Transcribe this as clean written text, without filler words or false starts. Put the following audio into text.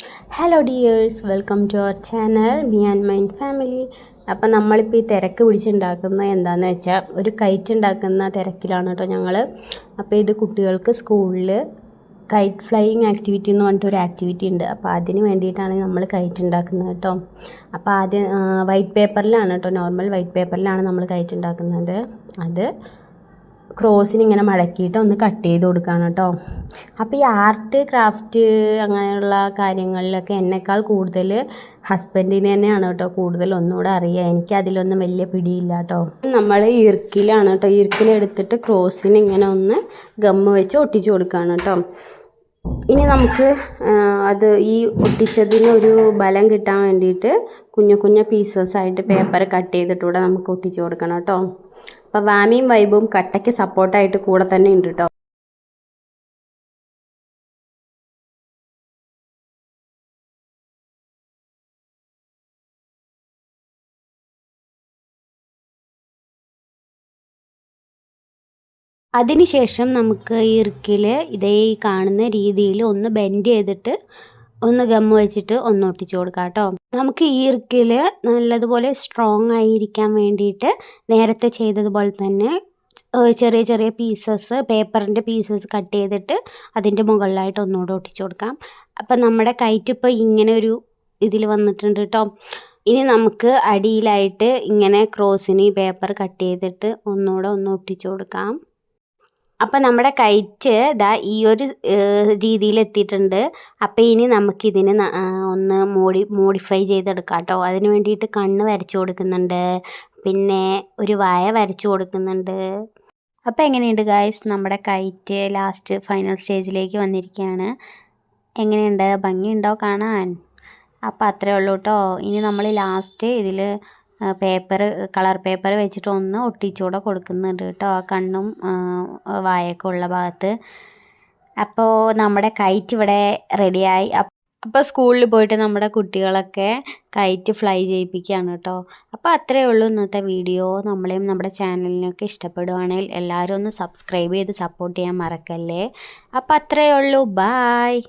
Hello dears, welcome to our channel me and mine family. അപ്പം നമ്മളിപ്പോൾ ഈ തിരക്ക് പിടിച്ചുണ്ടാക്കുന്നത് എന്താണെന്ന് വെച്ചാൽ ഒരു കൈറ്റ് ഉണ്ടാക്കുന്ന തിരക്കിലാണ് കേട്ടോ ഞങ്ങൾ. അപ്പോൾ ഇത് കുട്ടികൾക്ക് സ്കൂളിൽ കൈറ്റ് ഫ്ലൈയിങ് ആക്ടിവിറ്റി എന്ന് പറഞ്ഞിട്ടൊരു ആക്ടിവിറ്റി ഉണ്ട്. അപ്പോൾ അതിന് വേണ്ടിയിട്ടാണ് നമ്മൾ കൈറ്റ് ഉണ്ടാക്കുന്നത് കേട്ടോ. അപ്പോൾ ആദ്യം വൈറ്റ് പേപ്പറിലാണ് കേട്ടോ, നോർമൽ വൈറ്റ് പേപ്പറിലാണ് നമ്മൾ കൈറ്റ് ഉണ്ടാക്കുന്നത്. അത് ക്രോസിന് ഇങ്ങനെ മടക്കിയിട്ട് ഒന്ന് കട്ട് ചെയ്ത് കൊടുക്കുകയാണ് കേട്ടോ. അപ്പോൾ ഈ ആർട്ട് ക്രാഫ്റ്റ് അങ്ങനെയുള്ള കാര്യങ്ങളിലൊക്കെ എന്നെക്കാൾ കൂടുതൽ ഹസ്ബൻഡിന് തന്നെയാണ് കേട്ടോ കൂടുതൽ ഒന്നുകൂടെ അറിയുക. എനിക്ക് അതിലൊന്നും വലിയ പിടിയില്ല കേട്ടോ. നമ്മൾ ഇർക്കിലാണ് കേട്ടോ, ഇർക്കിലെടുത്തിട്ട് ക്രോസിന് ഇങ്ങനെ ഒന്ന് ഗമ്മ് വെച്ച് ഒട്ടിച്ച് കൊടുക്കുകയാണ് കേട്ടോ. ഇനി നമുക്ക് അത് ഈ ഒട്ടിച്ചതിന് ഒരു ബലം കിട്ടാൻ വേണ്ടിയിട്ട് കുഞ്ഞു കുഞ്ഞു പീസസായിട്ട് പേപ്പർ കട്ട് ചെയ്തിട്ടൂടെ നമുക്ക് ഒട്ടിച്ച് കൊടുക്കണം കേട്ടോ. അപ്പോൾ വാമിയും വൈബും കട്ടയ്ക്ക് സപ്പോർട്ടായിട്ട് കൂടെ തന്നെ ഉണ്ട് കേട്ടോ. അതിനുശേഷം നമുക്ക് ഇറുക്കിൽ ഇതേ കാണുന്ന രീതിയിൽ ഒന്ന് ബെൻഡ് ചെയ്തിട്ട് ഒന്ന് ഗമ്മ് വെച്ചിട്ട് ഒന്ന് ഒട്ടിച്ചു കൊടുക്കാം കേട്ടോ. നമുക്ക് ഈ ഇറുക്കിൽ നല്ലതുപോലെ സ്ട്രോങ് ആയിരിക്കാൻ വേണ്ടിയിട്ട് നേരത്തെ ചെയ്തതുപോലെ തന്നെ ചെറിയ ചെറിയ പീസസ്, പേപ്പറിൻ്റെ പീസസ് കട്ട് ചെയ്തിട്ട് അതിൻ്റെ മുകളിലായിട്ട് ഒന്നുകൂടെ ഒട്ടിച്ചു കൊടുക്കാം. അപ്പം നമ്മുടെ കൈറ്റ് ഇപ്പോൾ ഇങ്ങനെ ഒരു ഇതിൽ വന്നിട്ടുണ്ട് കേട്ടോ. ഇനി നമുക്ക് അടിയിലായിട്ട് ഇങ്ങനെ ക്രോസിന് ഈ പേപ്പർ കട്ട് ചെയ്തിട്ട് ഒന്നുകൂടെ ഒന്ന് ഒട്ടിച്ചു കൊടുക്കാം. അപ്പം നമ്മുടെ കൈറ്റ് ഇതാ ഈ ഒരു രീതിയിൽ എത്തിയിട്ടുണ്ട്. അപ്പോൾ ഇനി നമുക്കിതിന് ഒന്ന് മോഡിഫൈ ചെയ്തെടുക്കാം കേട്ടോ. അതിന് വേണ്ടിയിട്ട് കണ്ണ് വരച്ചു കൊടുക്കുന്നുണ്ട്, പിന്നെ ഒരു വായ വരച്ചു കൊടുക്കുന്നുണ്ട്. അപ്പോൾ എങ്ങനെയുണ്ട് ഗായ്സ്, നമ്മുടെ കൈറ്റ് ലാസ്റ്റ് ഫൈനൽ സ്റ്റേജിലേക്ക് വന്നിരിക്കുകയാണ്. എങ്ങനെയുണ്ട്, ഭംഗിയുണ്ടോ കാണാൻ? അപ്പോൾ അത്രയേ ഉള്ളൂ കേട്ടോ. ഇനി നമ്മൾ ലാസ്റ്റ് ഇതിൽ കളർ പേപ്പർ വെച്ചിട്ട് ഒന്ന് ഒട്ടിച്ചുകൂടെ കൊടുക്കുന്നുണ്ട് കേട്ടോ, ആ കണ്ണും വായൊക്കെ ഉള്ള ഭാഗത്ത്. അപ്പോൾ നമ്മുടെ കൈറ്റ് ഇവിടെ റെഡിയായി. അപ്പോൾ സ്കൂളിൽ പോയിട്ട് നമ്മുടെ കുട്ടികളൊക്കെ കൈറ്റ് ഫ്ലൈ ചെയ്യിപ്പിക്കുകയാണ് കേട്ടോ. അപ്പോൾ അത്രയേ ഉള്ളൂ ഇന്നത്തെ വീഡിയോ. നമ്മളെയും നമ്മുടെ ചാനലിനൊക്കെ ഇഷ്ടപ്പെടുവാണെങ്കിൽ എല്ലാവരും ഒന്ന് സബ്സ്ക്രൈബ് ചെയ്ത് സപ്പോർട്ട് ചെയ്യാൻ മറക്കല്ലേ. അപ്പോൾ അത്രയേ ഉള്ളൂ, ബായ്.